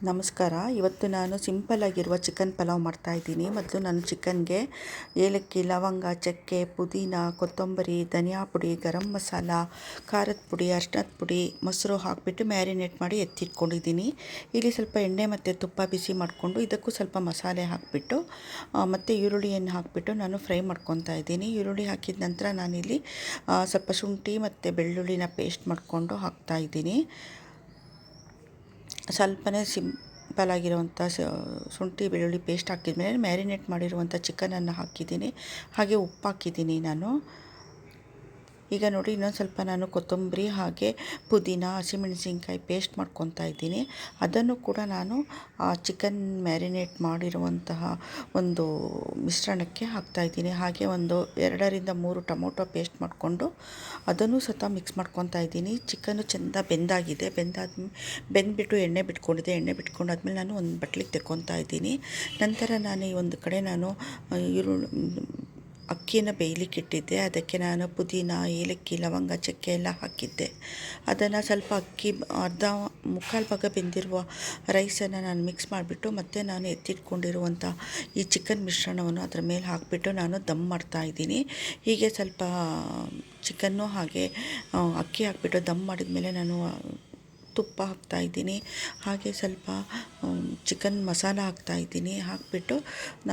ನಮಸ್ಕಾರ. ಇವತ್ತು ನಾನು ಸಿಂಪಲ್ಲಾಗಿರುವ ಚಿಕನ್ ಪಲಾವ್ ಮಾಡ್ತಾಯಿದ್ದೀನಿ. ಮೊದಲು ನಾನು ಚಿಕನ್ಗೆ ಏಲಕ್ಕಿ, ಲವಂಗ, ಚಕ್ಕೆ, ಪುದೀನ, ಕೊತ್ತಂಬರಿ, ಧನಿಯಾ ಪುಡಿ, ಗರಂ ಮಸಾಲ, ಖಾರದ ಪುಡಿ, ಅರ್ಶಿನದ ಪುಡಿ, ಮೊಸರು ಹಾಕಿಬಿಟ್ಟು ಮ್ಯಾರಿನೇಟ್ ಮಾಡಿ ಎತ್ತಿಟ್ಕೊಂಡಿದ್ದೀನಿ. ಇಲ್ಲಿ ಸ್ವಲ್ಪ ಎಣ್ಣೆ ಮತ್ತು ತುಪ್ಪ ಬಿಸಿ ಮಾಡಿಕೊಂಡು ಇದಕ್ಕೂ ಸ್ವಲ್ಪ ಮಸಾಲೆ ಹಾಕಿಬಿಟ್ಟು ಮತ್ತು ಈರುಳ್ಳಿಯನ್ನು ಹಾಕಿಬಿಟ್ಟು ನಾನು ಫ್ರೈ ಮಾಡ್ಕೊತಾ ಇದ್ದೀನಿ. ಈರುಳ್ಳಿ ಹಾಕಿದ ನಂತರ ನಾನಿಲ್ಲಿ ಸ್ವಲ್ಪ ಶುಂಠಿ ಮತ್ತು ಬೆಳ್ಳುಳ್ಳಿನ ಪೇಸ್ಟ್ ಮಾಡಿಕೊಂಡು ಹಾಕ್ತಾಯಿದ್ದೀನಿ. ಸ್ವಲ್ಪನೇ ಸಿಂಪಲಾಗಿರುವಂಥ ಶುಂಠಿ ಬೆಳ್ಳುಳ್ಳಿ ಪೇಸ್ಟ್ ಹಾಕಿದ್ಮೇಲೆ ಮ್ಯಾರಿನೇಟ್ ಮಾಡಿರುವಂಥ ಚಿಕನನ್ನು ಹಾಕಿದ್ದೀನಿ. ಹಾಗೆ ಉಪ್ಪು ಹಾಕಿದ್ದೀನಿ ನಾನು. ಈಗ ನೋಡಿ, ಇನ್ನೊಂದು ಸ್ವಲ್ಪ ನಾನು ಕೊತ್ತಂಬರಿ ಹಾಗೆ ಪುದೀನ, ಹಸಿಮೆಣಸಿನ್ಕಾಯಿ ಪೇಸ್ಟ್ ಮಾಡ್ಕೊತಾ ಇದ್ದೀನಿ. ಅದನ್ನು ಕೂಡ ನಾನು ಚಿಕನ್ ಮ್ಯಾರಿನೇಟ್ ಮಾಡಿರುವಂತಹ ಒಂದು ಮಿಶ್ರಣಕ್ಕೆ ಹಾಕ್ತಾಯಿದ್ದೀನಿ. ಹಾಗೆ ಒಂದು 2-3 ಟೊಮೊಟೊ ಪೇಸ್ಟ್ ಮಾಡಿಕೊಂಡು ಅದನ್ನು ಸಹ ಮಿಕ್ಸ್ ಮಾಡ್ಕೊತಾ ಇದ್ದೀನಿ. ಚಿಕನ್ನು ಚೆಂದ ಬೆಂದ್ಬಿಟ್ಟು ಎಣ್ಣೆ ಬಿಟ್ಕೊಂಡಿದ್ದೆ. ಎಣ್ಣೆ ಬಿಟ್ಕೊಂಡಾದ್ಮೇಲೆ ನಾನು ಒಂದು ಬಟ್ಲಿಗೆ ತೆಕ್ಕೊತಾ ಇದ್ದೀನಿ. ನಂತರ ನಾನು ಈ ಒಂದು ಕಡೆ ನಾನು ಅಕ್ಕಿನ ಬೇಯಲಿಕ್ಕೆ ಇಟ್ಟಿದ್ದೆ. ಅದಕ್ಕೆ ನಾನು ಪುದೀನ, ಏಲಕ್ಕಿ, ಲವಂಗ, ಚಕ್ಕೆ ಎಲ್ಲ ಹಾಕಿದ್ದೆ. ಅದನ್ನು ಸ್ವಲ್ಪ ಮುಕ್ಕಾಲು ಭಾಗ ಬೆಂದಿರುವ ರೈಸನ್ನು ನಾನು ಮಿಕ್ಸ್ ಮಾಡಿಬಿಟ್ಟು ಮತ್ತೆ ನಾನು ಎತ್ತಿಟ್ಕೊಂಡಿರುವಂಥ ಈ ಚಿಕನ್ ಮಿಶ್ರಣವನ್ನು ಅದರ ಮೇಲೆ ಹಾಕಿಬಿಟ್ಟು ನಾನು ದಮ್ ಮಾಡ್ತಾಯಿದ್ದೀನಿ. ಹೀಗೆ ಸ್ವಲ್ಪ ಚಿಕನ್ನು ಹಾಗೆ ಅಕ್ಕಿ ಹಾಕಿಬಿಟ್ಟು ದಮ್ ಮಾಡಿದ್ಮೇಲೆ ನಾನು ತುಪ್ಪ ಹಾಕ್ತಾಯಿದ್ದೀನಿ. ಹಾಗೆ ಸ್ವಲ್ಪ ಚಿಕನ್ ಮಸಾಲ ಹಾಕ್ತಾಯಿದ್ದೀನಿ. ಹಾಕಿಬಿಟ್ಟು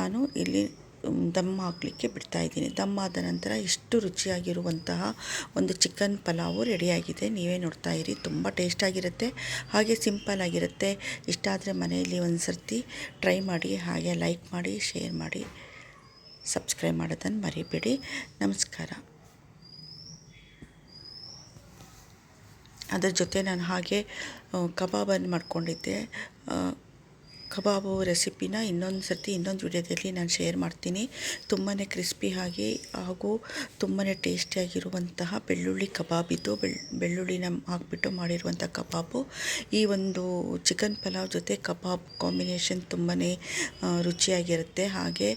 ನಾನು ಇಲ್ಲಿ ದಮ್ ಹಾಕಲಿಕ್ಕೆ ಬಿಡ್ತಾಯಿದ್ದೀನಿ. ದಮ್ ಆದ ನಂತರ ಇಷ್ಟು ರುಚಿಯಾಗಿರುವಂತಹ ಒಂದು ಚಿಕನ್ ಪಲಾವು ರೆಡಿಯಾಗಿದೆ. ನೀವೇ ನೋಡ್ತಾ ಇರಿ. ತುಂಬ ಟೇಸ್ಟಾಗಿರುತ್ತೆ, ಹಾಗೆ ಸಿಂಪಲ್ಲಾಗಿರುತ್ತೆ. ಇಷ್ಟ ಆದರೆ ಮನೆಯಲ್ಲಿ ಒಂದು ಸರ್ತಿ ಟ್ರೈ ಮಾಡಿ. ಹಾಗೆ ಲೈಕ್ ಮಾಡಿ, ಶೇರ್ ಮಾಡಿ, ಸಬ್ಸ್ಕ್ರೈಬ್ ಮಾಡೋದನ್ನು ಮರಿಬೇಡಿ. ನಮಸ್ಕಾರ. ಅದರ ಜೊತೆ ನಾನು ಹಾಗೆ ಕಬಾಬನ್ನು ಮಾಡ್ಕೊಂಡಿದ್ದೆ. ಕಬಾಬು ರೆಸಿಪಿನ ಇನ್ನೊಂದು ವಿಡಿಯೋದಲ್ಲಿ ನಾನು ಶೇರ್ ಮಾಡ್ತೀನಿ. ತುಂಬಾ ಕ್ರಿಸ್ಪಿ ಆಗಿ ಹಾಗೂ ತುಂಬಾ ಟೇಸ್ಟಿಯಾಗಿರುವಂತಹ ಬೆಳ್ಳುಳ್ಳಿ ಕಬಾಬ್ ಇದು. ಬೆಳ್ಳುಳ್ಳಿನ ಹಾಕಿಬಿಟ್ಟು ಮಾಡಿರುವಂಥ ಕಬಾಬು. ಈ ಒಂದು ಚಿಕನ್ ಪಲಾವ್ ಜೊತೆ ಕಬಾಬ್ ಕಾಂಬಿನೇಷನ್ ತುಂಬಾ ರುಚಿಯಾಗಿರುತ್ತೆ. ಹಾಗೆ